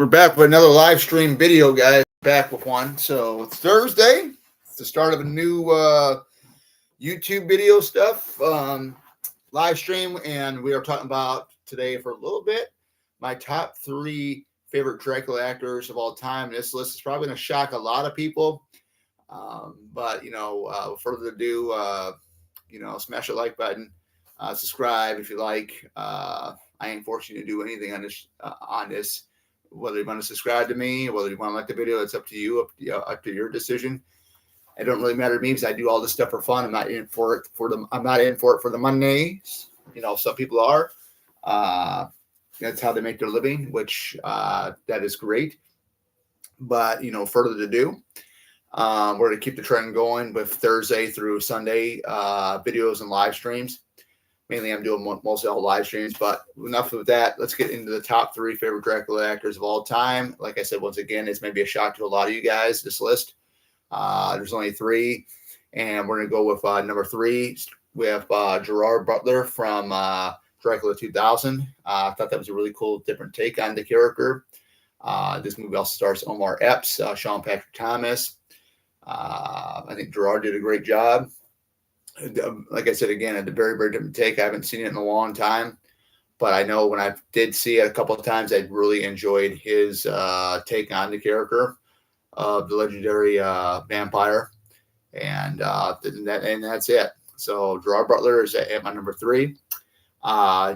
We're back with another live stream video, guys. Back with one. So it's Thursday. It's the start of a new YouTube video stuff live stream, and we are talking about today for a little bit my top 3 favorite Dracula actors of all time. This list is probably going to shock a lot of people, but without further ado, smash the like button, subscribe if you like. I ain't forcing you to do anything on this. Whether you want to subscribe to me, whether you want to like the video, it's up to you, up to your decision. It don't really matter to me because I do all this stuff for fun. I'm not in for it I'm not in for it for the money. Some people are. That's how they make their living, which that is great. But further to do, we're going to keep the trend going with Thursday through Sunday videos and live streams. Mainly, I'm doing mostly all live streams, but enough of that. Let's get into the top 3 favorite Dracula actors of all time. Like I said, once again, it's maybe a shock to a lot of you guys, this list. There's only 3, and we're going to go with number 3. We have Gerard Butler from Dracula 2000. I thought that was a really cool, different take on the character. This movie also stars Omar Epps, Sean Patrick Thomas. I think Gerard did a great job. Like I said, again, at the very, very different take. I haven't seen it in a long time, but I know when I did see it a couple of times, I really enjoyed his take on the character of the legendary vampire, and that's it. So Gerard Butler is at my number 3.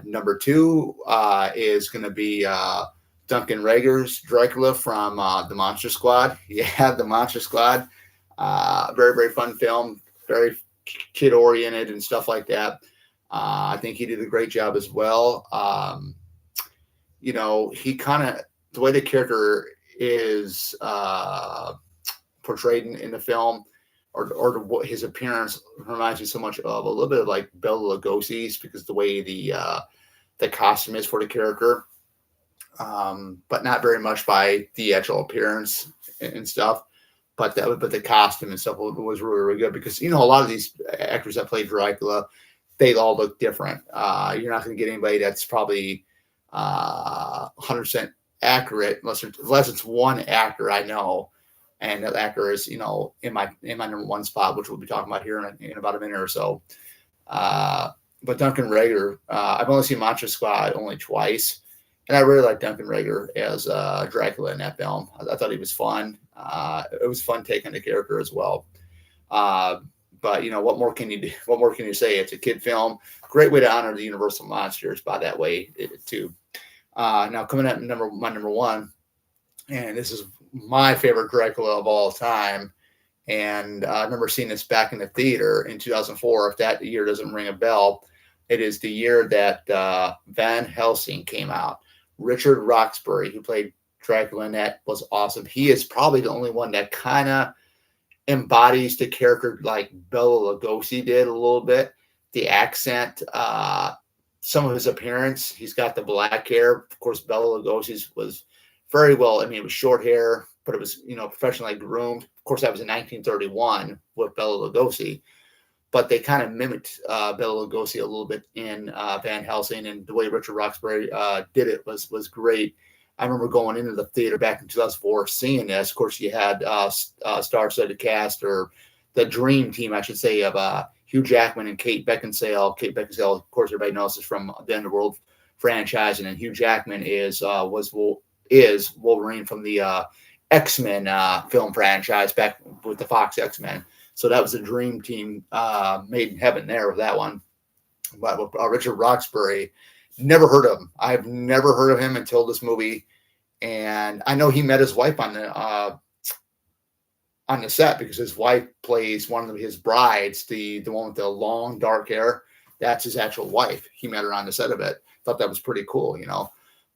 Number 2 is going to be Duncan Reger's Dracula from the Monster Squad. Yeah, the Monster Squad. Very, very fun film. Very kid oriented and stuff like that. I think he did a great job as well. He kind of, the way the character is portrayed in the film, or his appearance reminds me so much of a little bit of like Bela Lugosi's, because the way the costume is for the character, but not very much by the actual appearance and stuff. But the costume and stuff was really, really good, because a lot of these actors that play Dracula, they all look different. You're not going to get anybody that's probably 100% accurate unless it's one actor I know, and that actor is in my number 1 spot, which we'll be talking about here in about a minute or so. But Duncan Reger, I've only seen Monster Squad only twice, and I really like Duncan Reger as Dracula in that film. I thought he was fun. It was a fun take on the character as well. But what more can you do? What more can you say? It's a kid film. Great way to honor the Universal monsters by that way too. Now coming at my number 1, and this is my favorite Dracula of all time. And I remember seeing this back in the theater in 2004. If that year doesn't ring a bell, it is the year that Van Helsing came out. Richard Roxbury, who played Dracula in that, was awesome. He is probably the only one that kind of embodies the character like Bela Lugosi did a little bit. The accent, some of his appearance. He's got the black hair. Of course, Bela Lugosi's was very well. I mean, it was short hair, but it was professionally groomed. Of course, that was in 1931 with Bela Lugosi. But they kind of mimicked Bela Lugosi a little bit in Van Helsing, and the way Richard Roxbury did it was great. I remember going into the theater back in 2004, seeing this. Of course, you had star-studded cast, or the dream team, I should say, of Hugh Jackman and Kate Beckinsale. Kate Beckinsale, of course, everybody knows is from the Underworld franchise, and then Hugh Jackman is Wolverine from the X-Men film franchise back with the Fox X-Men. So that was a dream team made in heaven there with that one. But with Richard Roxbury, never heard of him. I've never heard of him until this movie. And I know he met his wife on the set, because his wife plays one of his brides, the one with the long dark hair. That's his actual wife. He met her on the set of it. Thought that was pretty cool,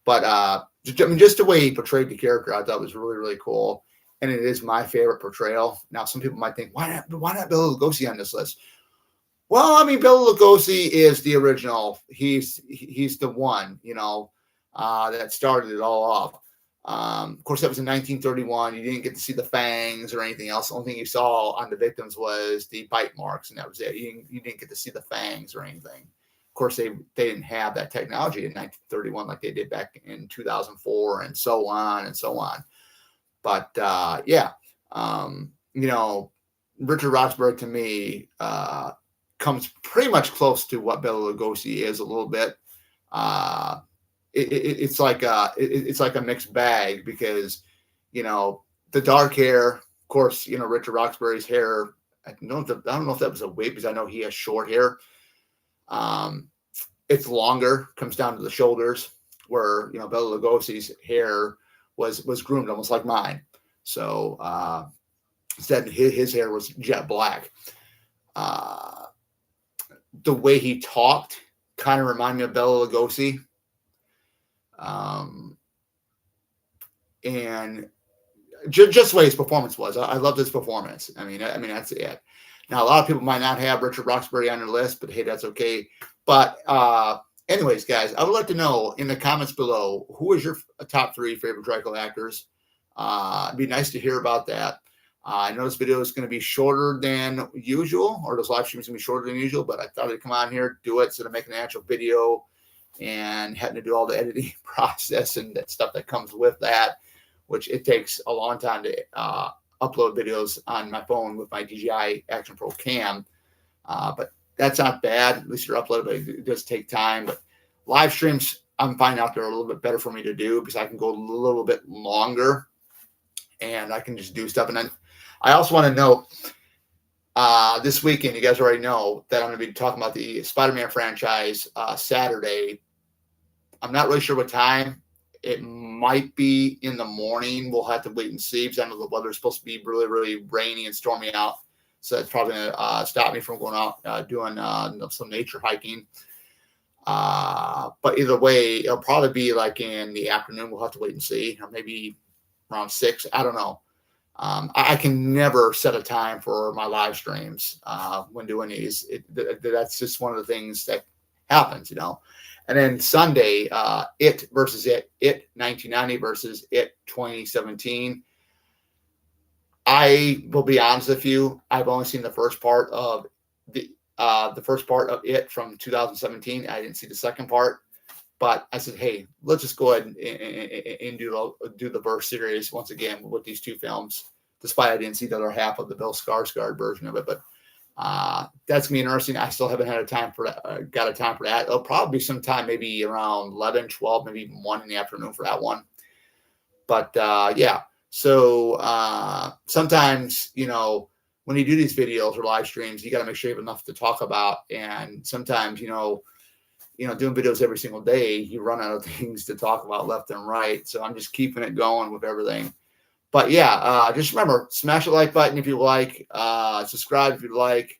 But just the way he portrayed the character, I thought was really, really cool. And it is my favorite portrayal. Now, some people might think, why not Bela Lugosi on this list? Well, I mean, Bela Lugosi is the original. He's the one, that started it all off. Of course, that was in 1931. You didn't get to see the fangs or anything else. The only thing you saw on the victims was the bite marks, and that was it. You didn't get to see the fangs or anything. Of course, they didn't have that technology in 1931 like they did back in 2004, and so on and so on. But yeah, you know, Richard Roxbury to me comes pretty much close to what Bela Lugosi is a little bit. It's like a mixed bag because, you know, the dark hair, of course, you know, Richard Roxbury's hair. I don't know if that was a wig because I know he has short hair. It's longer, comes down to the shoulders, where, you know, Bela Lugosi's hair was groomed almost like mine. So instead, his hair was jet black. The way he talked kind of reminded me of Bela Lugosi. And just the way his performance was. I loved his performance. I mean, that's it. Now, a lot of people might not have Richard Roxbury on their list, but hey, that's okay. But anyways, guys, I would like to know in the comments below, who is your top 3 favorite Dracula actors? It'd be nice to hear about that. I know this video is going to be shorter than usual, or this live stream is going to be shorter than usual, but I thought I'd come on here, do it instead of making an actual video and having to do all the editing process and that stuff that comes with that, which it takes a long time to upload videos on my phone with my DJI Action Pro Cam. But that's not bad. At least you're uploaded, but it does take time. But live streams, I'm finding out they're a little bit better for me to do because I can go a little bit longer and I can just do stuff. And then I also want to note this weekend, you guys already know that I'm going to be talking about the Spider-Man franchise Saturday. I'm not really sure what time. It might be in the morning. We'll have to wait and see because I know the weather's supposed to be really, really rainy and stormy out. So that's probably going to stop me from going out doing some nature hiking. But either way, it'll probably be like in the afternoon. We'll have to wait and see. Or maybe around 6. I don't know. I can never set a time for my live streams when doing these. That's just one of the things that happens, you know. And then Sunday, It versus It 1990 versus It 2017. I will be honest with you. I've only seen the first part of the first part of It from 2017. I didn't see the second part, but I said, hey, let's just go ahead and do the Verse series once again with these 2 films. Despite I didn't see the other half of the Bill Skarsgård version of it, but that's gonna be interesting. I still haven't had a time for that. Got a time for that. It'll probably be sometime maybe around 11, 12, maybe even 1 in the afternoon for that one. But yeah. So sometimes, you know, when you do these videos or live streams, you got to make sure you have enough to talk about. And sometimes, you know, doing videos every single day, you run out of things to talk about left and right. So I'm just keeping it going with everything. But yeah, just remember, smash the like button if you like, subscribe if you like.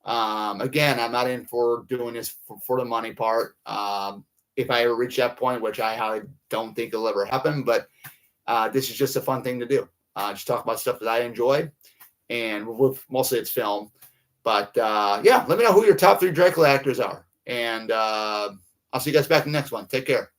Again, I'm not in for doing this for the money part. If I ever reach that point, which I don't think it'll ever happen, but this is just a fun thing to do. Just talk about stuff that I enjoy, and mostly it's film. But yeah, let me know who your top 3 Dracula actors are, and I'll see you guys back in the next one. Take care.